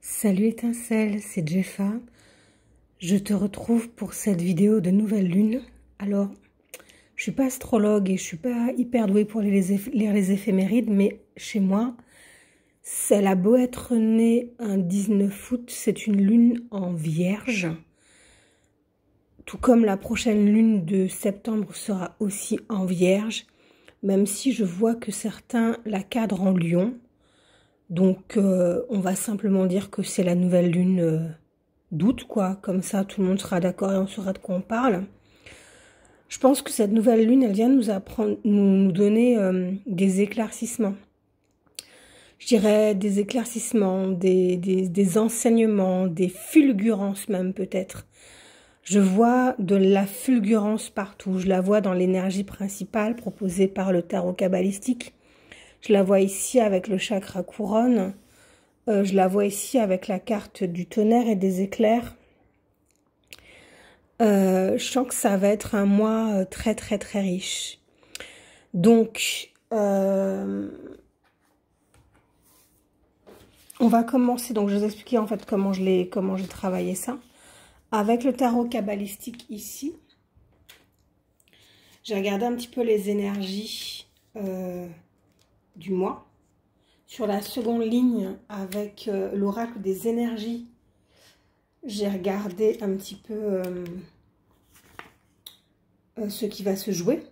Salut étincelle, c'est Jeffa. Je te retrouve pour cette vidéo de nouvelle lune. Alors, je suis pas astrologue et je suis pas hyper douée pour lire les éphémérides, mais chez moi, elle a beau être née un 19 août, c'est une lune en Vierge. Tout comme la prochaine lune de septembre sera aussi en Vierge, même si je vois que certains la cadrent en Lion. Donc, on va simplement dire que c'est la nouvelle lune d'août, quoi. Comme ça, tout le monde sera d'accord et on saura de quoi on parle. Je pense que cette nouvelle lune, elle vient nous apprendre, nous donner des éclaircissements. Je dirais des éclaircissements, des enseignements, des fulgurances même peut-être. Je vois de la fulgurance partout. Je la vois dans l'énergie principale proposée par le tarot kabbalistique. Je la vois ici avec le chakra couronne. Je la vois ici avec la carte du tonnerre et des éclairs. Je sens que ça va être un mois très très très riche. Donc, on va commencer. Donc, je vais vous expliquer en fait comment j'ai travaillé ça. Avec le tarot kabbalistique ici, j'ai regardé un petit peu les énergies du mois. Sur la seconde ligne, avec l'oracle des énergies, j'ai regardé un petit peu ce qui va se jouer.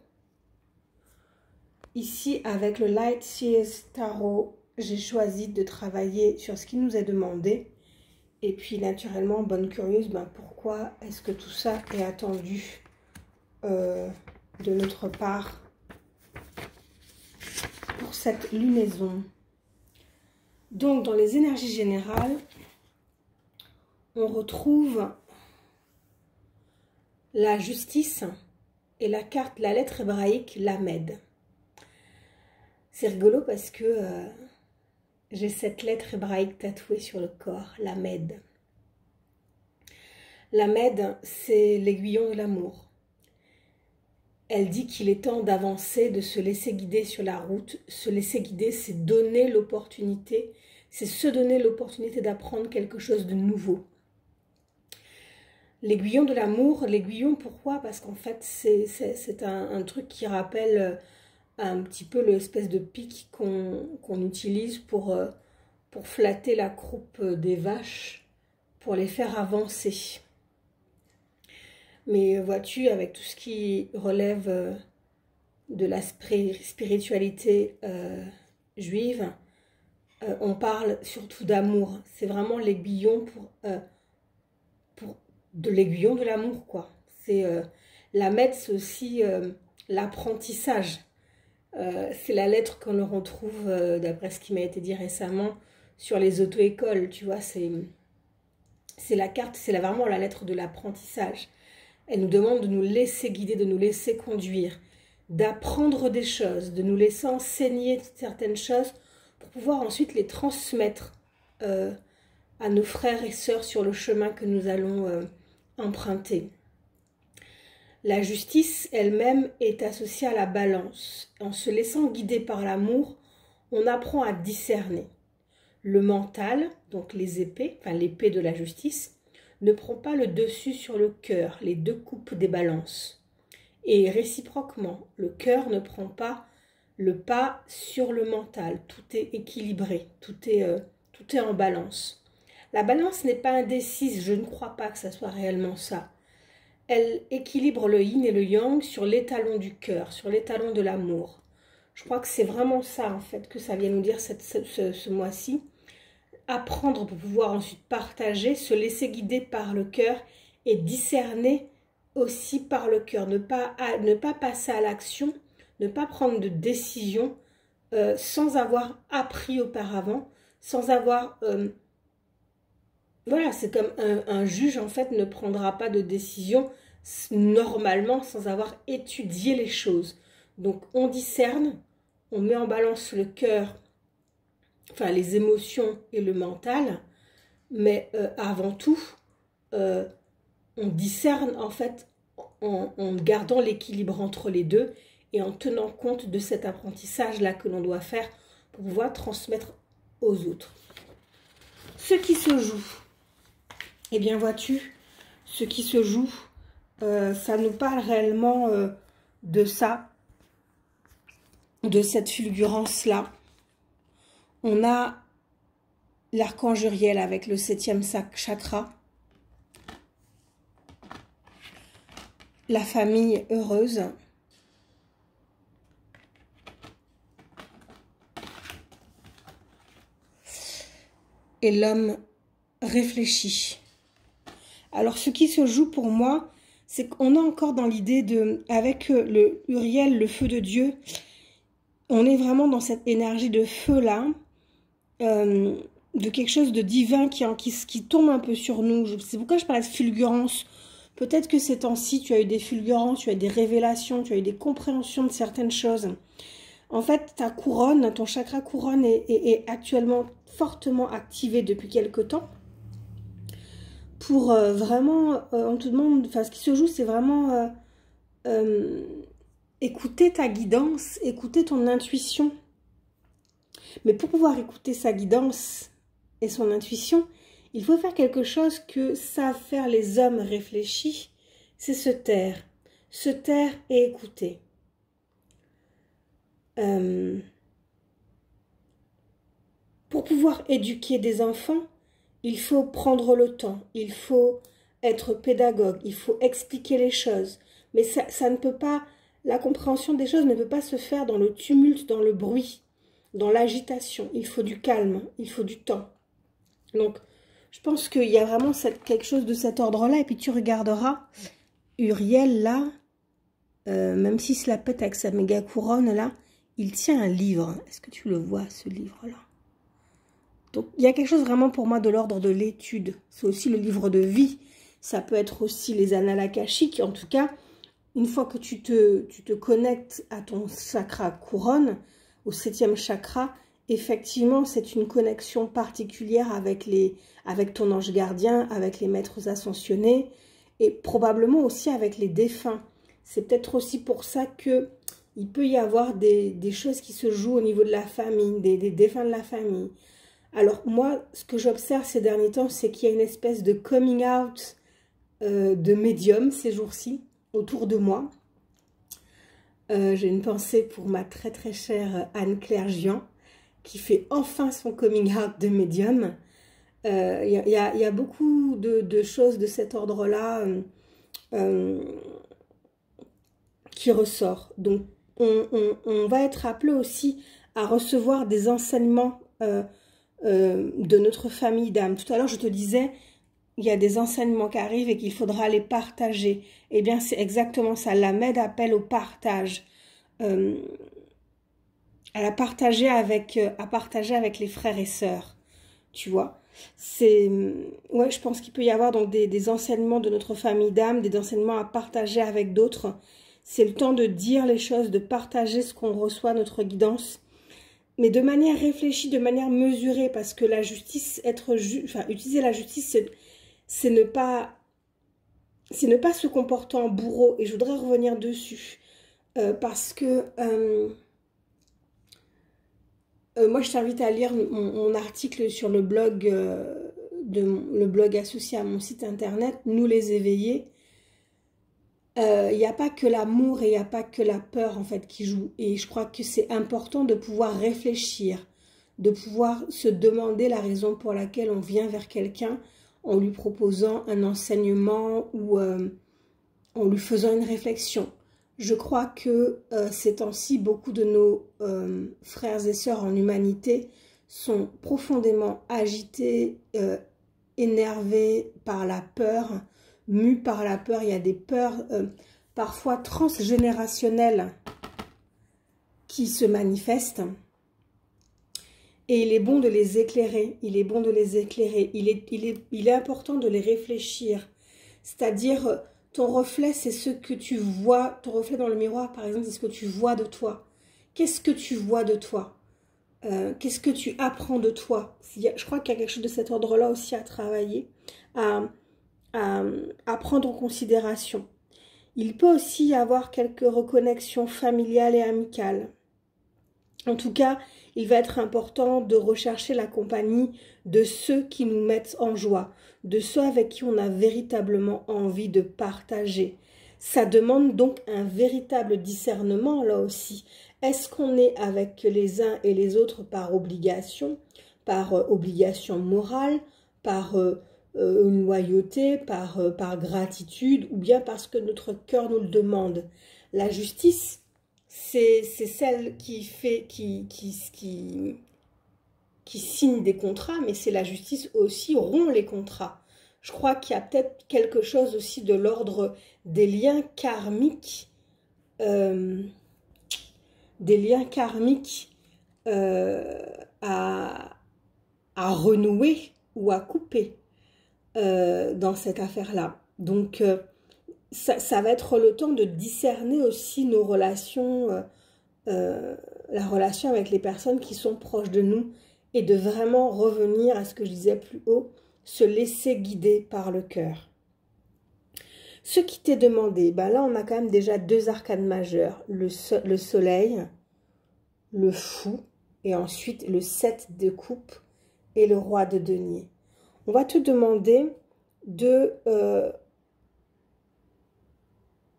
Ici, avec le Light Seers Tarot, j'ai choisi de travailler sur ce qui nous est demandé. Et puis, naturellement, bonne curieuse, pourquoi est-ce que tout ça est attendu de notre part pour cette lunaison. Donc, dans les énergies générales, on retrouve la justice et la carte, la lettre hébraïque, Lamed. C'est rigolo parce que j'ai cette lettre hébraïque tatouée sur le corps, Lamed. Lamed, c'est l'aiguillon de l'amour. Elle dit qu'il est temps d'avancer, de se laisser guider sur la route. Se laisser guider, c'est donner l'opportunité, c'est se donner l'opportunité d'apprendre quelque chose de nouveau. L'aiguillon de l'amour, l'aiguillon, pourquoi? Parce qu'en fait, c'est un truc qui rappelle un petit peu l'espèce de pic qu'on utilise pour flatter la croupe des vaches, pour les faire avancer. Mais vois-tu, avec tout ce qui relève de la spiritualité juive, on parle surtout d'amour. C'est vraiment l'aiguillon de l'aiguillon de l'amour, quoi. C'est la Med, c'est aussi l'apprentissage. C'est la lettre qu'on le retrouve, d'après ce qui m'a été dit récemment, sur les auto-écoles, tu vois, c'est la carte, c'est vraiment la lettre de l'apprentissage. Elle nous demande de nous laisser guider, de nous laisser conduire, d'apprendre des choses, de nous laisser enseigner certaines choses pour pouvoir ensuite les transmettre à nos frères et sœurs sur le chemin que nous allons emprunter. La justice elle-même est associée à la balance. En se laissant guider par l'amour, on apprend à discerner. Le mental, donc les épées, enfin l'épée de la justice, ne prend pas le dessus sur le cœur, les deux coupes des balances. Et réciproquement, le cœur ne prend pas le pas sur le mental. Tout est équilibré, tout est en balance. La balance n'est pas indécise, je ne crois pas que ça soit réellement ça. Elle équilibre le yin et le yang sur l'étalon du cœur, sur l'étalon de l'amour. Je crois que c'est vraiment ça, en fait, que ça vient nous dire ce mois-ci. Apprendre pour pouvoir ensuite partager, se laisser guider par le cœur et discerner aussi par le cœur. Ne pas passer à l'action, ne pas prendre de décision sans avoir appris auparavant, sans avoir... Voilà, c'est comme un juge, en fait, ne prendra pas de décision normalement sans avoir étudié les choses. Donc, on discerne, on met en balance le cœur, enfin, les émotions et le mental, mais avant tout, on discerne, en fait, en gardant l'équilibre entre les deux et en tenant compte de cet apprentissage-là que l'on doit faire pour pouvoir transmettre aux autres. ce qui se joue, eh bien vois-tu, ce qui se joue, ça nous parle réellement de ça, de cette fulgurance-là. On a l'archange Uriel avec le 7e chakra. La famille heureuse. Et l'homme réfléchi. Alors, ce qui se joue pour moi, c'est qu'on est encore dans l'idée de, avec le Uriel, le feu de Dieu, on est vraiment dans cette énergie de feu-là, de quelque chose de divin qui tombe un peu sur nous. C'est pourquoi je parlais de fulgurance. Peut-être que ces temps-ci, tu as eu des fulgurances, tu as eu des révélations, tu as eu des compréhensions de certaines choses. En fait, ta couronne, ton chakra couronne est actuellement fortement activé depuis quelque temps. Pour vraiment, on te demande, enfin ce qui se joue, c'est vraiment écouter ta guidance, écouter ton intuition. Mais pour pouvoir écouter sa guidance et son intuition, il faut faire quelque chose que savent faire les hommes réfléchis, c'est se taire. Se taire et écouter. Pour pouvoir éduquer des enfants, il faut prendre le temps, il faut être pédagogue, il faut expliquer les choses. Mais ça ne peut pas, la compréhension des choses ne peut pas se faire dans le tumulte, dans le bruit, dans l'agitation. Il faut du calme, il faut du temps. Donc, je pense qu'il y a vraiment quelque chose de cet ordre-là. Et puis tu regarderas, Uriel, là, même s'il se la pète avec sa méga couronne, là, il tient un livre. Est-ce que tu le vois, ce livre-là? Donc, il y a quelque chose vraiment pour moi de l'ordre de l'étude. C'est aussi le livre de vie. Ça peut être aussi les annales akashiques. En tout cas, une fois que tu te connectes à ton chakra couronne, au 7e chakra, effectivement, c'est une connexion particulière avec ton ange gardien, avec les maîtres ascensionnés et probablement aussi avec les défunts. C'est peut-être aussi pour ça que il peut y avoir des choses qui se jouent au niveau de la famille, des défunts de la famille. Alors moi, ce que j'observe ces derniers temps, c'est qu'il y a une espèce de coming out de médium ces jours-ci autour de moi. J'ai une pensée pour ma très très chère Anne-Claire Gian, qui fait enfin son coming out de médium. Il y a beaucoup de choses de cet ordre-là qui ressort. Donc, on va être appelé aussi à recevoir des enseignements de notre famille d'âme. Tout à l'heure, je te disais, il y a des enseignements qui arrivent et qu'il faudra les partager. Eh bien, c'est exactement ça. La Med appelle au partage. À partager avec les frères et sœurs. Tu vois, ouais, je pense qu'il peut y avoir donc des enseignements de notre famille d'âme, des enseignements à partager avec d'autres. C'est le temps de dire les choses, de partager ce qu'on reçoit, notre guidance, mais de manière réfléchie, de manière mesurée, parce que la justice, utiliser la justice, c'est ne pas se comporter en bourreau. Et je voudrais revenir dessus, parce que moi, je t'invite à lire mon article sur le blog, le blog associé à mon site internet, Nous les éveillés. Il n'y a pas que l'amour et il n'y a pas que la peur en fait qui joue. Et je crois que c'est important de pouvoir réfléchir, de pouvoir se demander la raison pour laquelle on vient vers quelqu'un en lui proposant un enseignement ou en lui faisant une réflexion. Je crois que ces temps-ci, beaucoup de nos frères et sœurs en humanité sont profondément agités, énervés par la peur, mus par la peur. Il y a des peurs parfois transgénérationnelles qui se manifestent. Et il est bon de les éclairer, il est bon de les éclairer, il est important de les réfléchir. C'est-à-dire, ton reflet, c'est ce que tu vois, ton reflet dans le miroir, par exemple, c'est ce que tu vois de toi. Qu'est-ce que tu vois de toi? Qu'est-ce que tu apprends de toi? Je crois qu'il y a quelque chose de cet ordre-là aussi à travailler, à prendre en considération. Il peut aussi y avoir quelques reconnexions familiales et amicales. En tout cas, il va être important de rechercher la compagnie de ceux qui nous mettent en joie, de ceux avec qui on a véritablement envie de partager. Ça demande donc un véritable discernement là aussi. Est-ce qu'on est avec les uns et les autres par obligation morale, par une loyauté, par gratitude, ou bien parce que notre cœur nous le demande? La justice, c'est celle qui signe des contrats, mais c'est la justice aussi rompt les contrats. Je crois qu'il y a peut-être quelque chose aussi de l'ordre des liens karmiques, à renouer ou à couper dans cette affaire-là. Donc, ça va être le temps de discerner aussi nos relations, la relation avec les personnes qui sont proches de nous et de vraiment revenir à ce que je disais plus haut, se laisser guider par le cœur. Ce qui t'est demandé, ben là on a quand même déjà 2 arcanes majeures, le soleil, le fou et ensuite le 7 de coupe et le roi de denier. On va te demander de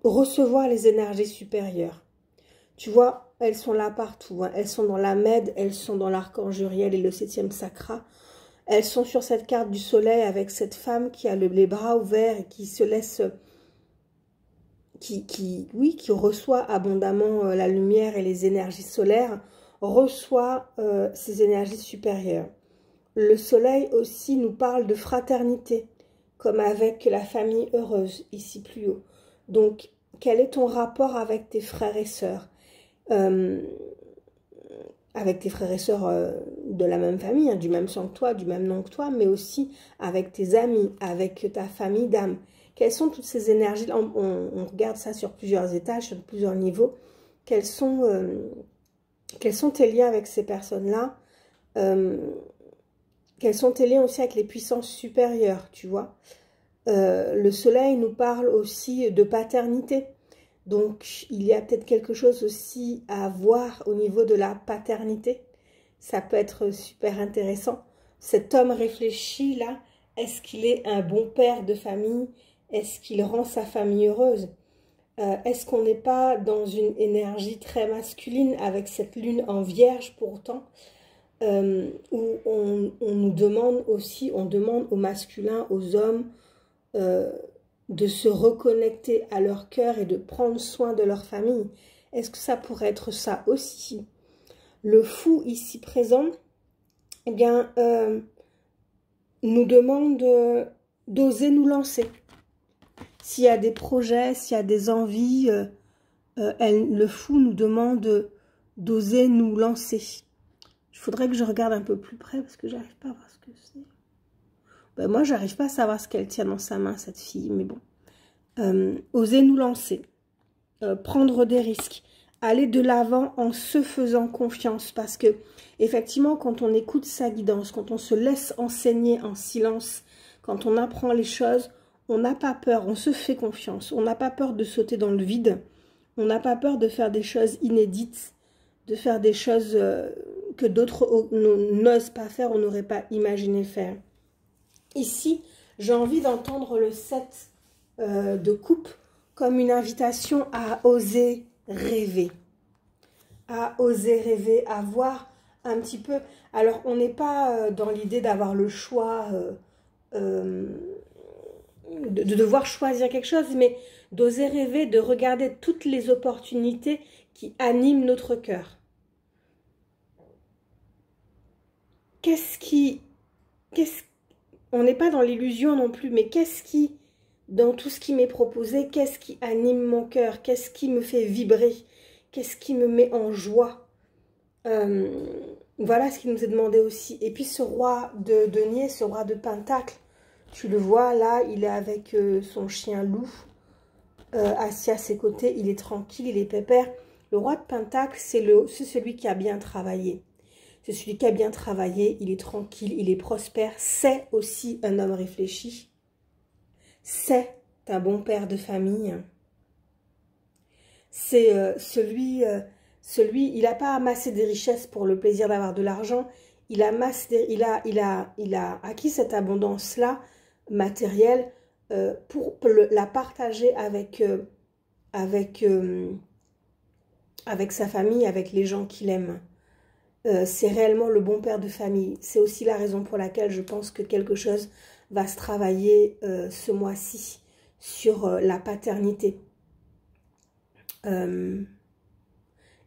recevoir les énergies supérieures. Tu vois, elles sont là partout. Hein. Elles sont dans la Mède, elles sont dans l'archange Uriel et le 7e chakra. Elles sont sur cette carte du soleil avec cette femme qui a les bras ouverts et qui se laisse, qui reçoit abondamment la lumière et les énergies solaires, reçoit ces énergies supérieures. Le soleil aussi nous parle de fraternité, comme avec la famille heureuse, ici plus haut. Donc, quel est ton rapport avec tes frères et sœurs? Avec tes frères et sœurs de la même famille, hein, du même sang que toi, du même nom que toi, mais aussi avec tes amis, avec ta famille d'âme. Quelles sont toutes ces énergies? On regarde ça sur plusieurs étages, sur plusieurs niveaux. Quels sont tes liens avec ces personnes-là? Quels sont tes liens aussi avec les puissances supérieures, tu vois? Le soleil nous parle aussi de paternité. Donc, il y a peut-être quelque chose aussi à voir au niveau de la paternité. Ça peut être super intéressant. Cet homme réfléchi là, est-ce qu'il est un bon père de famille? Est-ce qu'il rend sa famille heureuse? Est-ce qu'on n'est pas dans une énergie très masculine avec cette lune en vierge pourtant, où on nous demande aussi, on demande aux masculins, aux hommes, de se reconnecter à leur cœur et de prendre soin de leur famille. Est-ce que ça pourrait être ça aussi? Le fou ici présent, eh bien, nous demande d'oser nous lancer. S'il y a des projets, s'il y a des envies, le fou nous demande d'oser nous lancer. Il faudrait que je regarde un peu plus près parce que j'arrive pas à voir ce que c'est. Ben moi, j'arrive pas à savoir ce qu'elle tient dans sa main, cette fille, mais bon. Oser nous lancer, prendre des risques, aller de l'avant en se faisant confiance, parce que effectivement, quand on écoute sa guidance, quand on se laisse enseigner en silence, quand on apprend les choses, on n'a pas peur, on se fait confiance, on n'a pas peur de sauter dans le vide, on n'a pas peur de faire des choses inédites, de faire des choses que d'autres n'osent pas faire, on n'aurait pas imaginé faire. Ici, j'ai envie d'entendre le 7 de coupe comme une invitation à oser rêver. À oser rêver, à voir un petit peu. Alors, on n'est pas dans l'idée d'avoir le choix, de devoir choisir quelque chose, mais d'oser rêver, de regarder toutes les opportunités qui animent notre cœur. On n'est pas dans l'illusion non plus, mais dans tout ce qui m'est proposé, qu'est-ce qui anime mon cœur? Qu'est-ce qui me fait vibrer? Qu'est-ce qui me met en joie? Voilà ce qui nous est demandé aussi. Et puis ce roi de denier, ce roi de pentacle, tu le vois là, il est avec son chien loup, assis à ses côtés, il est tranquille, il est pépère. Le roi de pentacle, c'est celui qui a bien travaillé. C'est celui qui a bien travaillé, il est tranquille, il est prospère, c'est aussi un homme réfléchi. C'est un bon père de famille. C'est celui il n'a pas amassé des richesses pour le plaisir d'avoir de l'argent. Il a acquis cette abondance-là matérielle pour la partager avec sa famille, avec les gens qu'il aime. C'est réellement le bon père de famille. C'est aussi la raison pour laquelle je pense que quelque chose va se travailler ce mois-ci sur la paternité.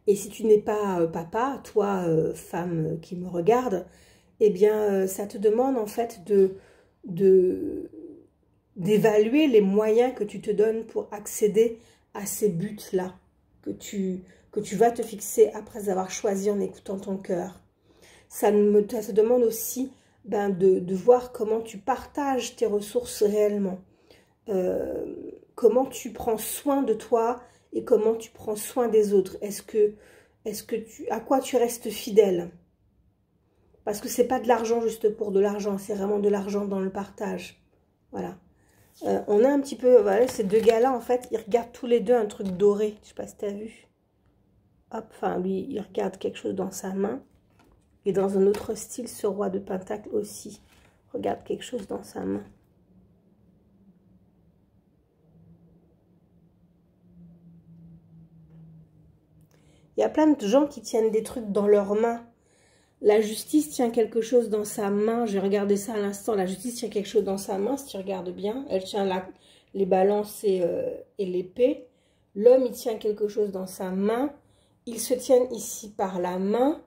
Et si tu n'es pas papa, toi, femme qui me regarde, eh bien, ça te demande en fait d'évaluer les moyens que tu te donnes pour accéder à ces buts-là, que tu vas te fixer après avoir choisi en écoutant ton cœur. Ça te demande aussi de voir comment tu partages tes ressources réellement, comment tu prends soin de toi et comment tu prends soin des autres. À quoi tu restes fidèle? Parce que c'est pas de l'argent juste pour de l'argent, c'est vraiment de l'argent dans le partage. Voilà. On a un petit peu, voilà, ces deux gars-là, en fait, ils regardent tous les deux un truc doré. Je sais pas si tu as vu. Hop, enfin, lui, il regarde quelque chose dans sa main. Et dans un autre style, ce roi de Pentacle aussi regarde quelque chose dans sa main. Il y a plein de gens qui tiennent des trucs dans leurs mains. La justice tient quelque chose dans sa main. J'ai regardé ça à l'instant. La justice tient quelque chose dans sa main, si tu regardes bien. Elle tient les balances et l'épée. L'homme, il tient quelque chose dans sa main. Ils se tiennent ici par la main.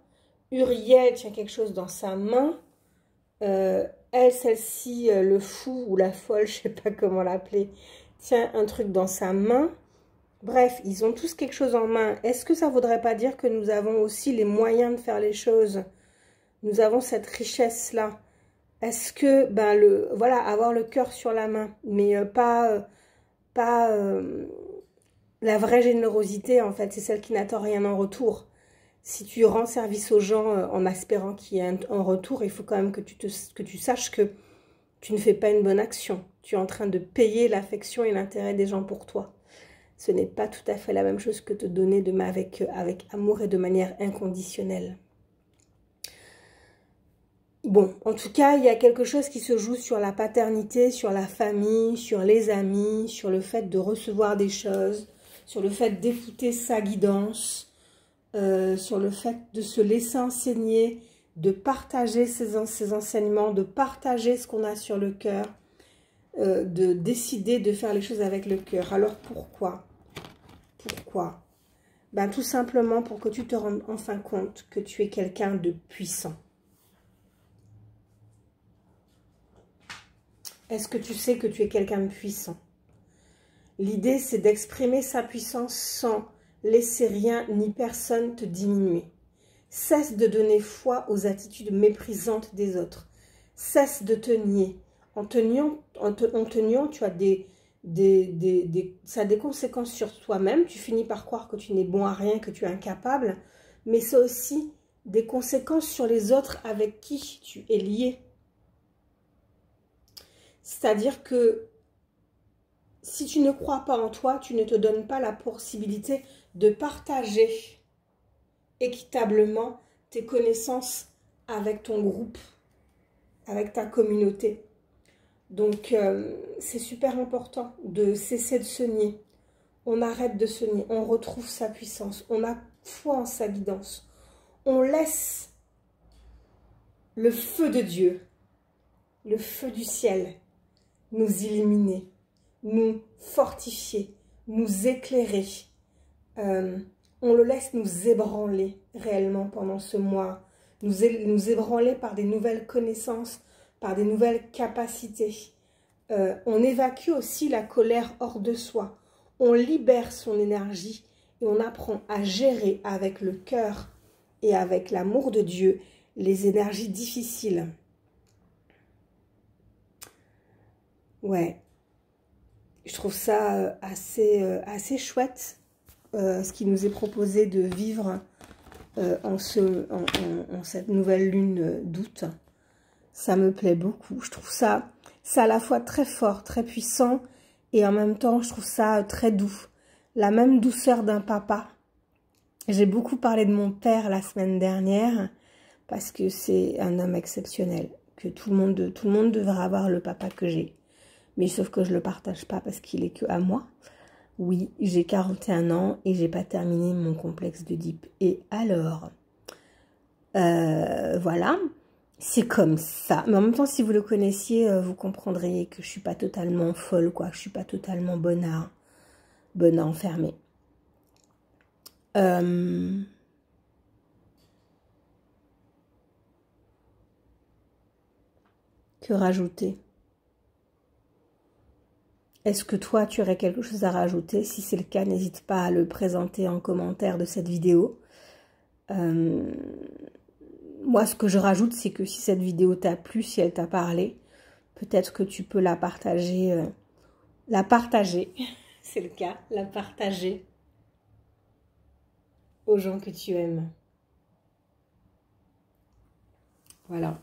Uriel tient quelque chose dans sa main. Elle, celle-ci, le fou ou la folle, je ne sais pas comment l'appeler, tient un truc dans sa main. Bref, ils ont tous quelque chose en main. Est-ce que ça ne voudrait pas dire que nous avons aussi les moyens de faire les choses? Nous avons cette richesse-là. Est-ce que, voilà, avoir le cœur sur la main, mais pas la vraie générosité, en fait, c'est celle qui n'attend rien en retour. Si tu rends service aux gens en espérant qu'il y ait un retour, il faut quand même que tu saches que tu ne fais pas une bonne action. Tu es en train de payer l'affection et l'intérêt des gens pour toi. Ce n'est pas tout à fait la même chose que te donner avec amour et de manière inconditionnelle. Bon, en tout cas, il y a quelque chose qui se joue sur la paternité, sur la famille, sur les amis, sur le fait de recevoir des choses, sur le fait d'écouter sa guidance, sur le fait de se laisser enseigner, de partager ses enseignements, de partager ce qu'on a sur le cœur, de décider de faire les choses avec le cœur. Alors pourquoi? Pourquoi? Tout simplement pour que tu te rendes enfin compte que tu es quelqu'un de puissant. Est-ce que tu sais que tu es quelqu'un de puissant? L'idée, c'est d'exprimer sa puissance sans laisser rien ni personne te diminuer. Cesse de donner foi aux attitudes méprisantes des autres. Cesse de te nier. En te niant, tu as ça a des conséquences sur toi-même. Tu finis par croire que tu n'es bon à rien, que tu es incapable. Mais c'est aussi des conséquences sur les autres avec qui tu es lié. C'est-à-dire que si tu ne crois pas en toi, tu ne te donnes pas la possibilité de partager équitablement tes connaissances avec ton groupe, avec ta communauté. Donc, c'est super important de cesser de se nier. On arrête de se nier, on retrouve sa puissance, on a foi en sa guidance. On laisse le feu de Dieu, le feu du ciel, nous illuminer, nous fortifier, nous éclairer. On le laisse nous ébranler réellement pendant ce mois, nous ébranler par des nouvelles connaissances, par des nouvelles capacités. On évacue aussi la colère hors de soi. On libère son énergie et on apprend à gérer avec le cœur et avec l'amour de Dieu les énergies difficiles. Ouais, je trouve ça assez chouette, ce qui nous est proposé de vivre en cette nouvelle lune d'août. Ça me plaît beaucoup. Je trouve ça, c'est à la fois très fort, très puissant, et en même temps, je trouve ça très doux. La même douceur d'un papa. J'ai beaucoup parlé de mon père la semaine dernière parce que c'est un homme exceptionnel, que tout le monde devrait avoir le papa que j'ai. Mais sauf que je ne le partage pas parce qu'il est que à moi. Oui, j'ai 41 ans et j'ai pas terminé mon complexe d'Oedipe. Et alors, voilà, c'est comme ça. Mais en même temps, si vous le connaissiez, vous comprendriez que je suis pas totalement folle, quoi. Je suis pas totalement bonne à enfermer. Que rajouter? Est-ce que toi, tu aurais quelque chose à rajouter? Si c'est le cas, n'hésite pas à le présenter en commentaire de cette vidéo. Moi, ce que je rajoute, c'est que si cette vidéo t'a plu, si elle t'a parlé, peut-être que tu peux la partager. C'est le cas, la partager aux gens que tu aimes. Voilà.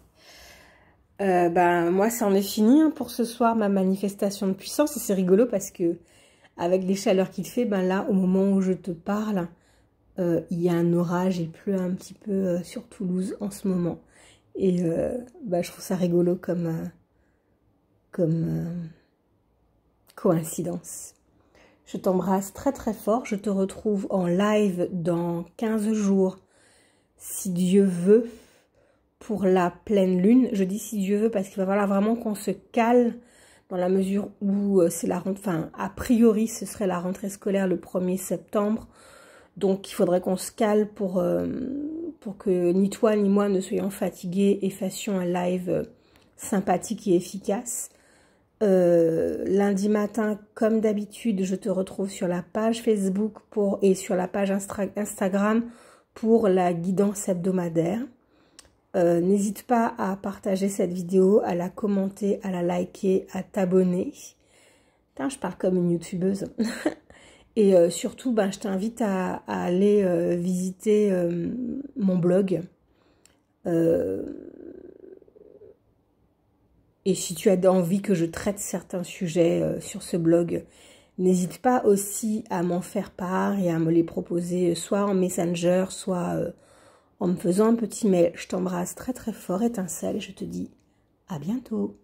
Moi, ça en est fini hein, pour ce soir, ma manifestation de puissance. Et c'est rigolo parce que avec les chaleurs qu'il fait, là, au moment où je te parle, il y a un orage, il pleut un petit peu sur Toulouse en ce moment. Et je trouve ça rigolo comme coïncidence. Je t'embrasse très très fort. Je te retrouve en live dans 15 jours, si Dieu veut, pour la pleine lune. Je dis si Dieu veut parce qu'il va falloir vraiment qu'on se cale dans la mesure où c'est la rentrée, enfin a priori ce serait la rentrée scolaire le 1er septembre. Donc il faudrait qu'on se cale pour que ni toi ni moi ne soyons fatigués et fassions un live sympathique et efficace. Lundi matin, comme d'habitude, je te retrouve sur la page Facebook et sur la page Instagram pour la guidance hebdomadaire. N'hésite pas à partager cette vidéo, à la commenter, à la liker, à t'abonner. Putain, je parle comme une youtubeuse. Et surtout, je t'invite à aller visiter mon blog. Et si tu as envie que je traite certains sujets sur ce blog, n'hésite pas aussi à m'en faire part et à me les proposer soit en Messenger, soit en me faisant un petit mail. Je t'embrasse très très fort, étincelle, et je te dis à bientôt.